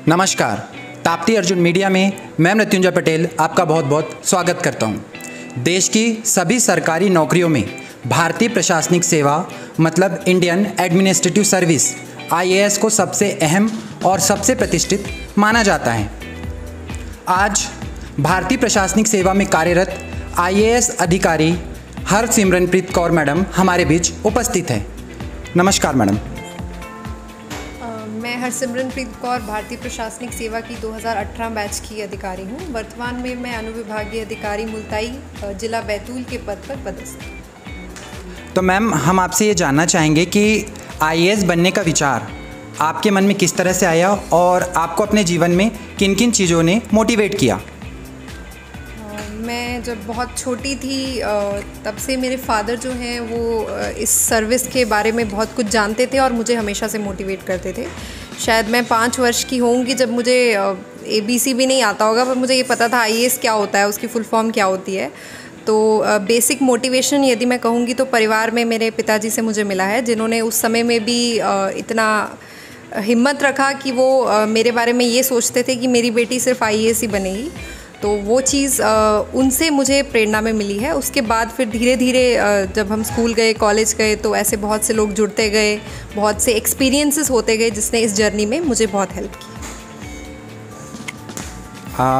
नमस्कार, ताप्ती अर्जुन मीडिया में मैं मृत्युंजय पटेल आपका बहुत बहुत स्वागत करता हूं। देश की सभी सरकारी नौकरियों में भारतीय प्रशासनिक सेवा मतलब इंडियन एडमिनिस्ट्रेटिव सर्विस IAS को सबसे अहम और सबसे प्रतिष्ठित माना जाता है। आज भारतीय प्रशासनिक सेवा में कार्यरत IAS अधिकारी हरसिमरनप्रीत कौर मैडम हमारे बीच उपस्थित है। नमस्कार मैडम। मैं हरसिमरनप्रीत कौर भारतीय प्रशासनिक सेवा की 2018 बैच की अधिकारी हूँ। वर्तमान में मैं अनुविभागीय अधिकारी मुल्ताई जिला बैतूल के पद पर पदस्थ हूँ। तो मैम, हम आपसे ये जानना चाहेंगे कि IAS बनने का विचार आपके मन में किस तरह से आया और आपको अपने जीवन में किन किन चीज़ों ने मोटिवेट किया? मैं जब बहुत छोटी थी तब से मेरे फादर जो हैं वो इस सर्विस के बारे में बहुत कुछ जानते थे और मुझे हमेशा से मोटिवेट करते थे। शायद मैं 5 वर्ष की होंगी जब मुझे ABC भी नहीं आता होगा, पर मुझे ये पता था IAS क्या होता है, उसकी फुल फॉर्म क्या होती है। तो बेसिक मोटिवेशन यदि मैं कहूँगी तो परिवार में मेरे पिताजी से मुझे मिला है, जिन्होंने उस समय में भी इतना हिम्मत रखा कि वो मेरे बारे में ये सोचते थे कि मेरी बेटी सिर्फ IAS ही बनेगी। तो वो चीज़ उनसे मुझे प्रेरणा में मिली है। उसके बाद फिर धीरे धीरे जब हम स्कूल गए, कॉलेज गए, तो ऐसे बहुत से लोग जुड़ते गए, बहुत से एक्सपीरियंसेस होते गए, जिसने इस जर्नी में मुझे बहुत हेल्प की।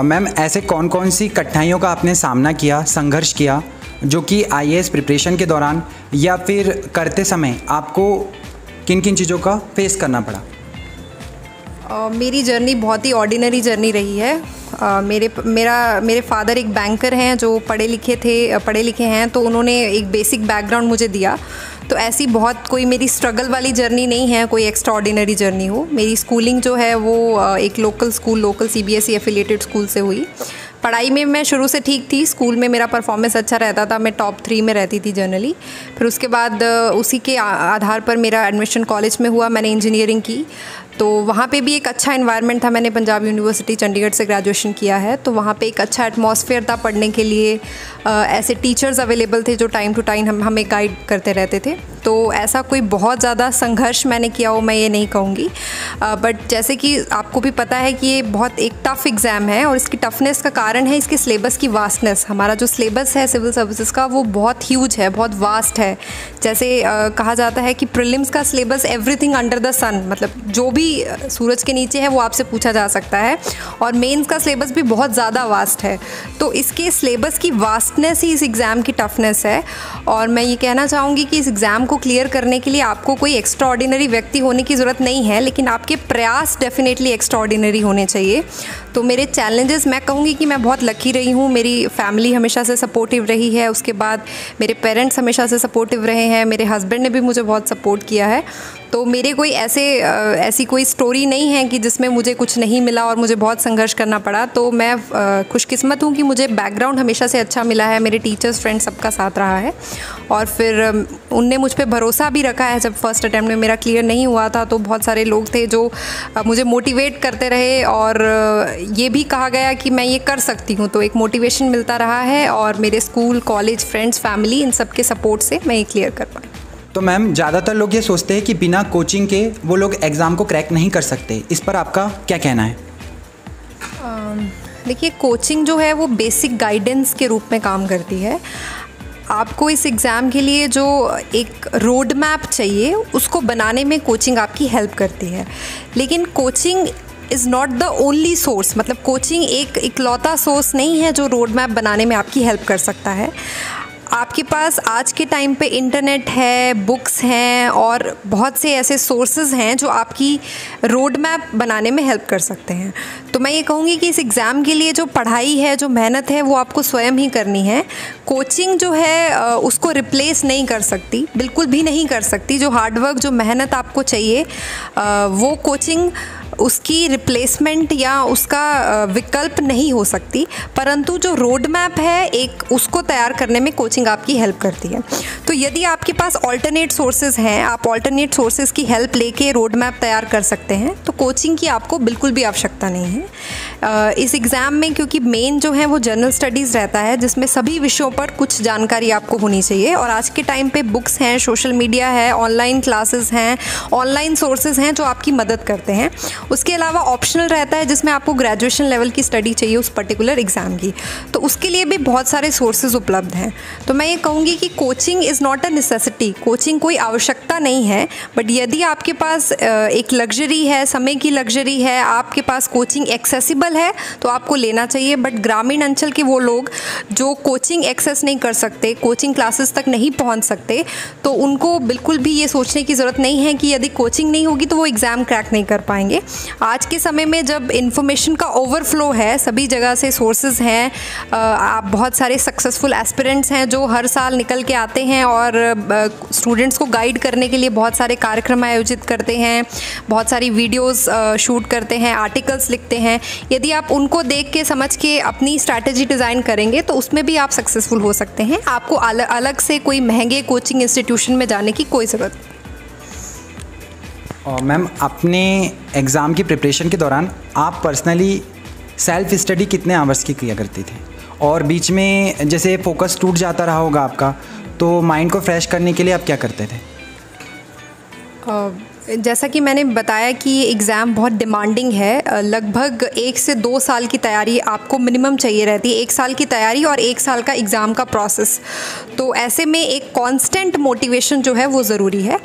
मैम, ऐसे कौन कौन सी कठिनाइयों का आपने सामना किया, संघर्ष किया, जो कि IAS प्रिपरेशन के दौरान या फिर करते समय आपको किन किन चीज़ों का फेस करना पड़ा? मेरी जर्नी बहुत ही ऑर्डिनरी जर्नी रही है। मेरे फादर एक बैंकर हैं जो पढ़े लिखे हैं, तो उन्होंने एक बेसिक बैकग्राउंड मुझे दिया। तो ऐसी बहुत कोई मेरी स्ट्रगल वाली जर्नी नहीं है, कोई एक्स्ट्रा ऑर्डिनरी जर्नी हो। मेरी स्कूलिंग जो है वो एक लोकल CBSE एफिलिएटेड स्कूल से हुई। पढ़ाई में मैं शुरू से ठीक थी, स्कूल में मेरा परफॉर्मेंस अच्छा रहता था, मैं टॉप 3 में रहती थी जनरली। फिर उसके बाद उसी के आधार पर मेरा एडमिशन कॉलेज में हुआ, मैंने इंजीनियरिंग की। तो वहाँ पे भी एक अच्छा एनवायरनमेंट था। मैंने पंजाब यूनिवर्सिटी चंडीगढ़ से ग्रेजुएशन किया है, तो वहाँ पे एक अच्छा एटमॉस्फेयर था पढ़ने के लिए। ऐसे टीचर्स अवेलेबल थे जो टाइम टू टाइम हमें गाइड करते रहते थे। तो ऐसा कोई बहुत ज़्यादा संघर्ष मैंने किया हो मैं ये नहीं कहूँगी, बट जैसे कि आपको भी पता है कि ये बहुत एक टफ़ एग्ज़ाम है और इसकी टफनेस का कारण है इसके सिलेबस की वास्टनेस। हमारा जो सिलेबस है सिविल सर्विसेज का वो बहुत ह्यूज है, बहुत वास्ट है। जैसे कहा जाता है कि प्रीलिम्स का सिलेबस एवरीथिंग अंडर द सन, मतलब जो भी सूरज के नीचे है वो आपसे पूछा जा सकता है, और मेंस का सिलेबस भी बहुत ज़्यादा वास्ट है। तो इसके सिलेबस की वास्टनेस ही इस एग्ज़ाम की टफनेस है। और मैं ये कहना चाहूँगी कि इस एग्ज़ाम को क्लियर करने के लिए आपको कोई एक्स्ट्रा ऑर्डिनरी व्यक्ति होने की ज़रूरत नहीं है, लेकिन आपके प्रयास डेफिनेटली एक्स्ट्रा ऑर्डिनरी होने चाहिए। तो मेरे चैलेंजेस, मैं कहूँगी कि मैं बहुत लकी रही हूँ। मेरी फैमिली हमेशा से सपोर्टिव रही है, उसके बाद मेरे पेरेंट्स हमेशा से सपोर्टिव रहे हैं, मेरे हस्बैंड ने भी मुझे बहुत सपोर्ट किया है। तो मेरे कोई ऐसी कोई स्टोरी नहीं है कि जिसमें मुझे कुछ नहीं मिला और मुझे बहुत संघर्ष करना पड़ा। तो मैं खुशकिस्मत हूँ कि मुझे बैकग्राउंड हमेशा से अच्छा मिला है, मेरे टीचर्स, फ्रेंड्स, सबका साथ रहा है, और फिर उनने मुझ पे भरोसा भी रखा है। जब फर्स्ट अटैम्प्ट में मेरा क्लियर नहीं हुआ था तो बहुत सारे लोग थे जो मुझे मोटिवेट करते रहे, और ये भी कहा गया कि मैं ये कर सकती हूँ। तो एक मोटिवेशन मिलता रहा है, और मेरे स्कूल, कॉलेज, फ्रेंड्स, फैमिली, इन सब के सपोर्ट से मैं ये क्लियर कर पाई। तो मैम, ज़्यादातर लोग ये सोचते हैं कि बिना कोचिंग के वो लोग एग्ज़ाम को क्रैक नहीं कर सकते, इस पर आपका क्या कहना है? देखिए, कोचिंग जो है वो बेसिक गाइडेंस के रूप में काम करती है। आपको इस एग्ज़ाम के लिए जो एक रोड मैप चाहिए उसको बनाने में कोचिंग आपकी हेल्प करती है, लेकिन coaching is not the only source. मतलब कोचिंग एक इकलौता सोर्स नहीं है जो रोड मैप बनाने में आपकी हेल्प कर सकता है। आपके पास आज के टाइम पे इंटरनेट है, बुक्स हैं, और बहुत से ऐसे सोर्सेज हैं जो आपकी रोड मैप बनाने में हेल्प कर सकते हैं। तो मैं ये कहूँगी कि इस एग्ज़ाम के लिए जो पढ़ाई है, जो मेहनत है, वो आपको स्वयं ही करनी है। कोचिंग जो है उसको रिप्लेस नहीं कर सकती, बिल्कुल भी नहीं कर सकती। जो हार्डवर्क, जो मेहनत आपको चाहिए, वो कोचिंग उसकी रिप्लेसमेंट या उसका विकल्प नहीं हो सकती। परंतु जो रोड मैप है एक, उसको तैयार करने में कोचिंग आपकी हेल्प करती है। तो यदि आपके पास ऑल्टरनेट सोर्सेज हैं, आप ऑल्टरनेट सोर्सेज की हेल्प लेके रोड मैप तैयार कर सकते हैं, तो कोचिंग की आपको बिल्कुल भी आवश्यकता नहीं है। इस एग्ज़ाम में क्योंकि मेन जो है वो जनरल स्टडीज़ रहता है, जिसमें सभी विषयों पर कुछ जानकारी आपको होनी चाहिए। और आज के टाइम पे बुक्स हैं, सोशल मीडिया है, ऑनलाइन क्लासेस हैं, ऑनलाइन सोर्सेज हैं जो आपकी मदद करते हैं। उसके अलावा ऑप्शनल रहता है जिसमें आपको ग्रेजुएशन लेवल की स्टडी चाहिए उस पर्टिकुलर एग्ज़ाम की, तो उसके लिए भी बहुत सारे सोर्सेज उपलब्ध हैं। तो मैं ये कहूँगी कि coaching is not a necessity, coaching कोई आवश्यकता नहीं है, बट यदि आपके पास एक लग्जरी है, समय की लग्जरी है, आपके पास कोचिंग एक्सेसिबल है तो आपको लेना चाहिए। बट ग्रामीण अंचल के वो लोग जो कोचिंग एक्सेस नहीं कर सकते, कोचिंग क्लासेस तक नहीं पहुंच सकते, तो उनको बिल्कुल भी ये सोचने की ज़रूरत नहीं है कि यदि कोचिंग नहीं होगी तो वो एग्ज़ाम क्रैक नहीं कर पाएंगे। आज के समय में जब इन्फॉर्मेशन का ओवरफ्लो है, सभी जगह से सोर्सेज हैं, आप बहुत सारे सक्सेसफुल एस्पिरेंट्स हैं जो हर साल निकल के आते हैं और स्टूडेंट्स को गाइड करने के लिए बहुत सारे कार्यक्रम आयोजित करते हैं, बहुत सारी वीडियोस शूट करते हैं, आर्टिकल्स लिखते हैं। यदि आप उनको देख के समझ के अपनी स्ट्रैटेजी डिज़ाइन करेंगे तो उसमें भी आप सक्सेसफुल हो सकते हैं। आपको अलग से कोई महंगे कोचिंग इंस्टीट्यूशन में जाने की कोई ज़रूरत नहीं। और मैम, अपने एग्ज़ाम की प्रिपरेशन के दौरान आप पर्सनली सेल्फ स्टडी कितने आवर्स की किया करती थी? और बीच में जैसे फोकस टूट जाता रहा होगा आपका, तो माइंड को फ्रेश करने के लिए आप क्या करते थे? जैसा कि मैंने बताया कि ये एग्ज़ाम बहुत डिमांडिंग है, लगभग 1 से 2 साल की तैयारी आपको मिनिमम चाहिए रहती है। 1 साल की तैयारी और 1 साल का एग्ज़ाम का प्रोसेस, तो ऐसे में एक कांस्टेंट मोटिवेशन जो है वो ज़रूरी है।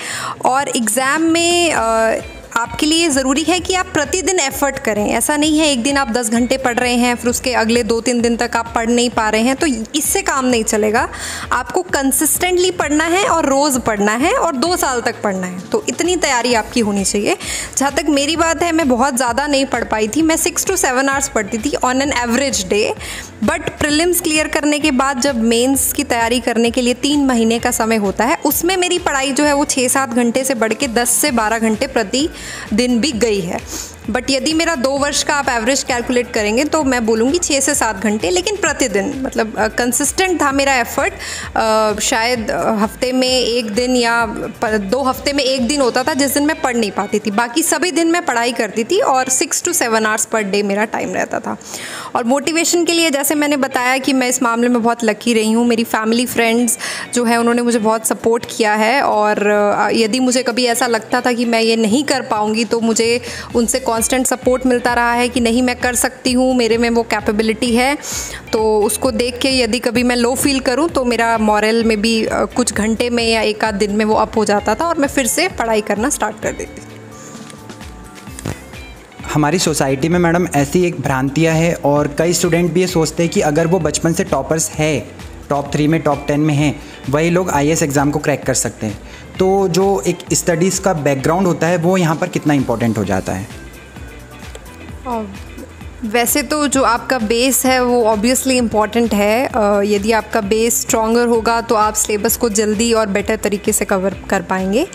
और एग्ज़ाम में आपके लिए ज़रूरी है कि आप प्रतिदिन एफ़र्ट करें। ऐसा नहीं है एक दिन आप 10 घंटे पढ़ रहे हैं फिर उसके अगले 2-3 दिन तक आप पढ़ नहीं पा रहे हैं, तो इससे काम नहीं चलेगा। आपको कंसिस्टेंटली पढ़ना है और रोज़ पढ़ना है और 2 साल तक पढ़ना है, तो इतनी तैयारी आपकी होनी चाहिए। जहाँ तक मेरी बात है, मैं बहुत ज़्यादा नहीं पढ़ पाई थी, मैं 6 to 7 आवर्स पढ़ती थी on an average day. But prelims clear करने के बाद जब मेंस की तैयारी करने के लिए 3 महीने का समय होता है, उसमें मेरी पढ़ाई जो है वो 6-7 घंटे से बढ़ के 10 से 12 घंटे प्रति दिन भी गई है। बट यदि मेरा 2 वर्ष का आप एवरेज कैलकुलेट करेंगे तो मैं बोलूँगी 6 से 7 घंटे, लेकिन प्रतिदिन, मतलब कंसिस्टेंट था मेरा एफ़र्ट। शायद हफ्ते में 1 दिन या 2 हफ्ते में 1 दिन होता था जिस दिन मैं पढ़ नहीं पाती थी, बाकी सभी दिन मैं पढ़ाई करती थी और 6 to 7 आवर्स पर डे मेरा टाइम रहता था। और मोटिवेशन के लिए जैसे मैंने बताया कि मैं इस मामले में बहुत लकी रही हूँ, मेरी फैमिली फ्रेंड्स जो है उन्होंने मुझे बहुत सपोर्ट किया है। और यदि मुझे कभी ऐसा लगता था कि मैं ये नहीं कर पाऊँगी तो मुझे उनसे कांस्टेंट सपोर्ट मिलता रहा है कि नहीं, मैं कर सकती हूँ, मेरे में वो कैपेबिलिटी है। तो उसको देख के यदि कभी मैं लो फील करूँ तो मेरा मॉरल में भी कुछ घंटे में या 1 आध दिन में वो अप हो जाता था और मैं फिर से पढ़ाई करना स्टार्ट कर देती थी। हमारी सोसाइटी में मैडम ऐसी एक भ्रांतियाँ है और कई स्टूडेंट भी ये सोचते हैं कि अगर वो बचपन से टॉपर्स है, टॉप 3 में टॉप 10 में हैं, वही लोग IAS एग्ज़ाम को क्रैक कर सकते हैं। तो जो एक स्टडीज़ का बैकग्राउंड होता है वो यहाँ पर कितना इम्पोर्टेंट हो जाता है? वैसे तो जो आपका बेस है वो ऑब्वियसली इम्पॉर्टेंट है। यदि आपका बेस स्ट्रॉन्गर होगा तो आप सिलेबस को जल्दी और बेटर तरीके से कवर कर पाएंगे।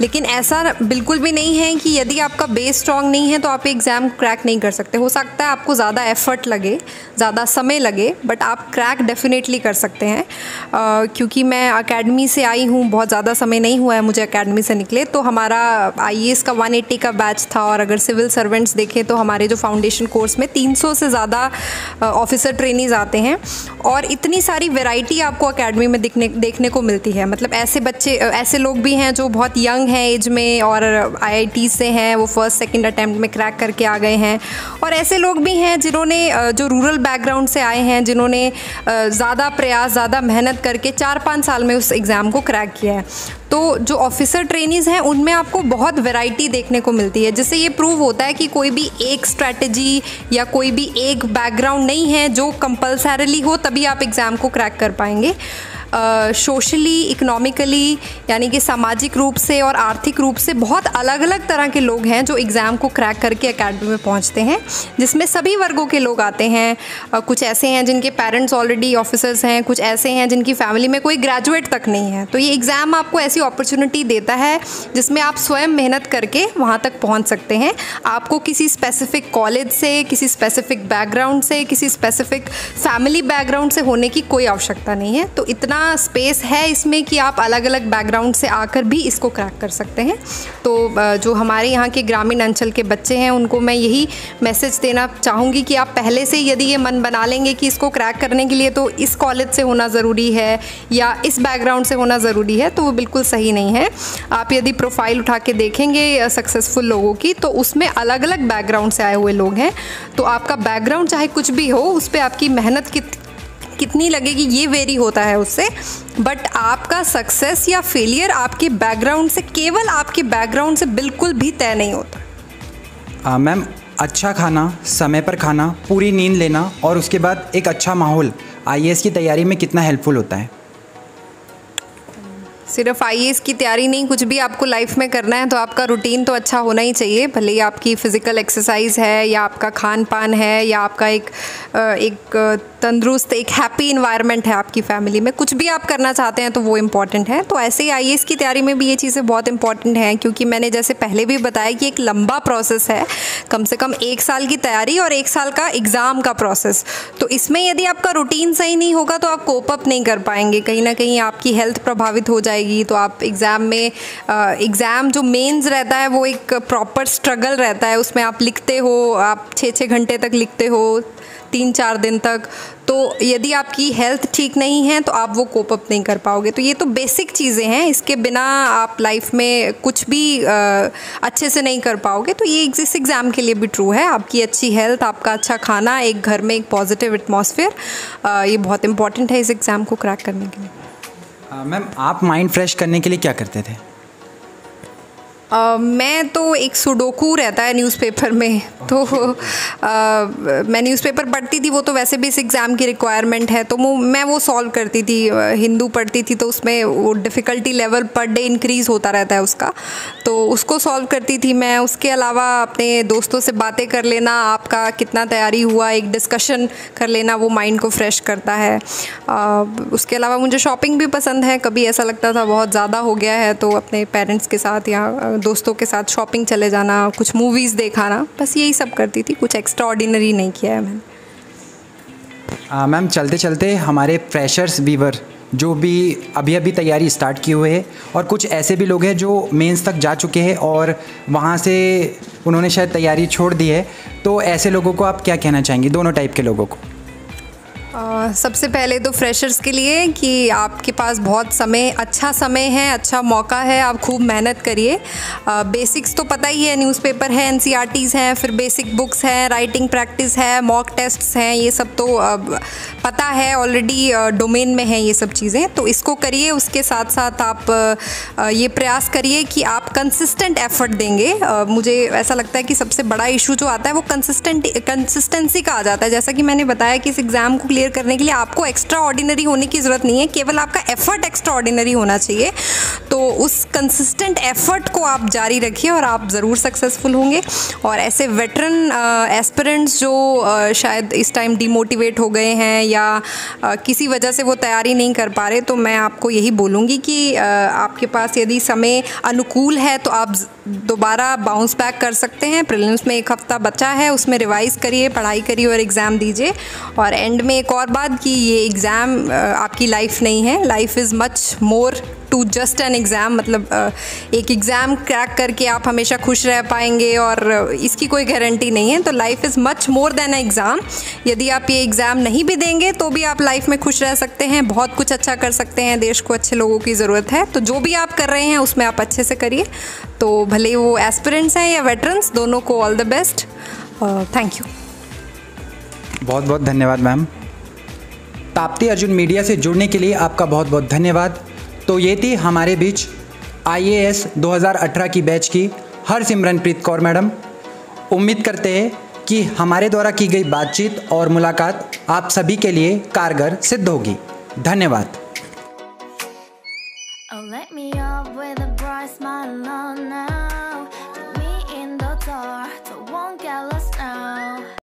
लेकिन ऐसा बिल्कुल भी नहीं है कि यदि आपका बेस स्ट्रॉन्ग नहीं है तो आप एग्ज़ाम क्रैक नहीं कर सकते। हो सकता है आपको ज़्यादा एफ़र्ट लगे, ज़्यादा समय लगे, बट आप क्रैक डेफिनेटली कर सकते हैं। क्योंकि मैं एकेडमी से आई हूँ, बहुत ज़्यादा समय नहीं हुआ है मुझे एकेडमी से निकले, तो हमारा IAS का 180 का बैच था। और अगर सिविल सर्वेंट्स देखें तो हमारे जो फाउंडेशन कोर्स में 300 से ज़्यादा ऑफिसर ट्रेनीज़ आते हैं और इतनी सारी वैरायटी आपको एकेडमी में देखने को मिलती है। मतलब ऐसे बच्चे, ऐसे लोग भी हैं जो बहुत यंग हैं एज में और IIT से हैं, वो फर्स्ट सेकंड अटेम्प्ट में क्रैक करके आ गए हैं। और ऐसे लोग भी हैं जिन्होंने जो रूरल बैकग्राउंड से आए हैं, जिन्होंने ज़्यादा प्रयास, ज़्यादा मेहनत करके 4-5 साल में उस एग्ज़ाम को क्रैक किया है। तो जो ऑफिसर ट्रेनीज़ हैं उनमें आपको बहुत वैरायटी देखने को मिलती है, जिससे ये प्रूव होता है कि कोई भी एक स्ट्रैटेजी या कोई भी एक बैकग्राउंड नहीं है जो कंपल्सरीली हो तभी आप एग्ज़ाम को क्रैक कर पाएंगे। सोशली, इकोनॉमिकली, यानी कि सामाजिक रूप से और आर्थिक रूप से बहुत अलग अलग तरह के लोग हैं जो एग्ज़ाम को क्रैक करके एकेडमी में पहुंचते हैं, जिसमें सभी वर्गों के लोग आते हैं। कुछ ऐसे हैं जिनके पेरेंट्स ऑलरेडी ऑफिसर्स हैं, कुछ ऐसे हैं जिनकी फैमिली में कोई ग्रेजुएट तक नहीं है। तो ये एग्ज़ाम आपको ऐसी अपॉर्चुनिटी देता है जिसमें आप स्वयं मेहनत करके वहाँ तक पहुँच सकते हैं। आपको किसी स्पेसिफिक कॉलेज से, किसी स्पेसिफिक बैकग्राउंड से, किसी स्पेसिफिक फैमिली बैकग्राउंड से होने की कोई आवश्यकता नहीं है। तो इतना स्पेस है इसमें कि आप अलग अलग बैकग्राउंड से आकर भी इसको क्रैक कर सकते हैं। तो जो हमारे यहाँ के ग्रामीण अंचल के बच्चे हैं उनको मैं यही मैसेज देना चाहूँगी कि आप पहले से यदि ये मन बना लेंगे कि इसको क्रैक करने के लिए तो इस कॉलेज से होना ज़रूरी है या इस बैकग्राउंड से होना ज़रूरी है, तो वो बिल्कुल सही नहीं है। आप यदि प्रोफाइल उठा के देखेंगे सक्सेसफुल लोगों की तो उसमें अलग अलग बैकग्राउंड से आए हुए लोग हैं। तो आपका बैकग्राउंड चाहे कुछ भी हो, उस पर आपकी मेहनत कितनी लगेगी ये वेरी होता है उससे, बट आपका सक्सेस या फेलियर आपके बैकग्राउंड से, केवल आपके बैकग्राउंड से बिल्कुल भी तय नहीं होता। मैम, अच्छा खाना, समय पर खाना, पूरी नींद लेना और उसके बाद एक अच्छा माहौल आईएएस की तैयारी में कितना हेल्पफुल होता है? सिर्फ आईएएस की तैयारी नहीं, कुछ भी आपको लाइफ में करना है तो आपका रूटीन तो अच्छा होना ही चाहिए। भले ही आपकी फ़िज़िकल एक्सरसाइज है या आपका खान पान है या आपका एक तंदुरुस्त, एक हैप्पी इन्वायरमेंट है आपकी फैमिली में, कुछ भी आप करना चाहते हैं तो वो इम्पॉर्टेंट है। तो ऐसे ही आईएएस की तैयारी में भी ये चीज़ें बहुत इंपॉर्टेंट हैं, क्योंकि मैंने जैसे पहले भी बताया कि एक लंबा प्रोसेस है, कम से कम 1 साल की तैयारी और 1 साल का एग्ज़ाम का प्रोसेस। तो इसमें यदि आपका रूटीन सही नहीं होगा तो आप कोप अप नहीं कर पाएंगे, कहीं ना कहीं आपकी हेल्थ प्रभावित हो जाएगी। तो आप एग्ज़ाम में एग्ज़ाम जो मेंस रहता है वो एक प्रॉपर स्ट्रगल रहता है, उसमें आप लिखते हो, आप 6-6 घंटे तक लिखते हो, 3-4 दिन तक। तो यदि आपकी हेल्थ ठीक नहीं है तो आप वो कोप अप नहीं कर पाओगे। तो ये तो बेसिक चीज़ें हैं, इसके बिना आप लाइफ में कुछ भी अच्छे से नहीं कर पाओगे। तो ये इस एग्ज़ाम के लिए भी ट्रू है। आपकी अच्छी हेल्थ, आपका अच्छा खाना, एक घर में एक पॉजिटिव एटमॉस्फेयर, ये बहुत इंपॉर्टेंट है इस एग्ज़ाम को क्रैक करने के लिए। मैम, आप माइंड फ्रेश करने के लिए क्या करते थे? मैं तो एक सुडोकू रहता है न्यूज़पेपर में, तो मैं न्यूज़पेपर पढ़ती थी, वो तो वैसे भी इस एग्ज़ाम की रिक्वायरमेंट है, तो मैं वो सॉल्व करती थी। हिंदू पढ़ती थी तो उसमें वो difficulty level per day increase होता रहता है उसका, तो उसको सॉल्व करती थी मैं। उसके अलावा अपने दोस्तों से बातें कर लेना, आपका कितना तैयारी हुआ, एक डिस्कशन कर लेना, वो माइंड को फ्रेश करता है। उसके अलावा मुझे शॉपिंग भी पसंद है। कभी ऐसा लगता था बहुत ज़्यादा हो गया है तो अपने पेरेंट्स के साथ या दोस्तों के साथ शॉपिंग चले जाना, कुछ मूवीज़ देखाना, बस यही सब करती थी। कुछ एक्स्ट्रा ऑर्डिनरी नहीं किया है मैंने। मैम, चलते चलते हमारे फ्रेशर्स व्यूअर जो भी अभी तैयारी स्टार्ट किए हुए हैं और कुछ ऐसे भी लोग हैं जो मेंस तक जा चुके हैं और वहाँ से उन्होंने शायद तैयारी छोड़ दी है, तो ऐसे लोगों को आप क्या कहना चाहेंगी, दोनों टाइप के लोगों को? सबसे पहले तो फ्रेशर्स के लिए कि आपके पास बहुत अच्छा समय है, अच्छा मौका है, आप खूब मेहनत करिए। बेसिक्स तो पता ही है, न्यूज़पेपर है, एनसीईआरटीज़ हैं, फिर बेसिक बुक्स हैं, राइटिंग प्रैक्टिस है, मॉक टेस्ट्स हैं, ये सब तो पता है ऑलरेडी, डोमेन में है ये सब चीज़ें, तो इसको करिए। उसके साथ साथ आप ये प्रयास करिए कि आप कंसिस्टेंट एफर्ट देंगे। मुझे ऐसा लगता है कि सबसे बड़ा इशू जो आता है वो कंसिस्टेंसी का आ जाता है। जैसा कि मैंने बताया कि इस एग्ज़ाम को क्लियर करने के लिए आपको एक्स्ट्रा ऑर्डिनरी होने की ज़रूरत नहीं है, केवल आपका एफर्ट एक्स्ट्रा ऑर्डिनरी होना चाहिए। तो उस कंसिस्टेंट एफर्ट को आप जारी रखिए और आप ज़रूर सक्सेसफुल होंगे। और ऐसे वेटरन एस्पिरेंट्स जो शायद इस टाइम डिमोटिवेट हो गए हैं या किसी वजह से वो तैयारी नहीं कर पा रहे, तो मैं आपको यही बोलूँगी कि आपके पास यदि समय अनुकूल है तो आप दोबारा बाउंस बैक कर सकते हैं। प्रीलिम्स में 1 हफ्ता बचा है, उसमें रिवाइज़ करिए, पढ़ाई करिए और एग्ज़ाम दीजिए। और एंड में एक और बात कि ये एग्ज़ाम आपकी लाइफ नहीं है, life is much more to just an exam. मतलब एक एग्ज़ाम क्रैक करके आप हमेशा खुश रह पाएंगे और इसकी कोई गारंटी नहीं है। तो life is much more than exam. यदि आप ये एग्ज़ाम नहीं भी देंगे तो भी आप लाइफ में खुश रह सकते हैं, बहुत कुछ अच्छा कर सकते हैं, देश को अच्छे लोगों की ज़रूरत है। तो जो भी आप कर रहे हैं उसमें आप अच्छे से करिए। तो भले वो एस्पिरेंट्स हैं या वेटरन्स, दोनों को all the best. Thank you. बहुत बहुत धन्यवाद मैम। ताप्ती अर्जुन मीडिया से जुड़ने के लिए आपका बहुत बहुत धन्यवाद। तो ये थी हमारे बीच आईएएस 2018 की बैच की हरसिमरनप्रीत कौर मैडम। उम्मीद करते हैं कि हमारे द्वारा की गई बातचीत और मुलाकात आप सभी के लिए कारगर सिद्ध होगी। धन्यवाद। Oh, let me up with a bright smile on now. Put me in the dark, so won't get lost.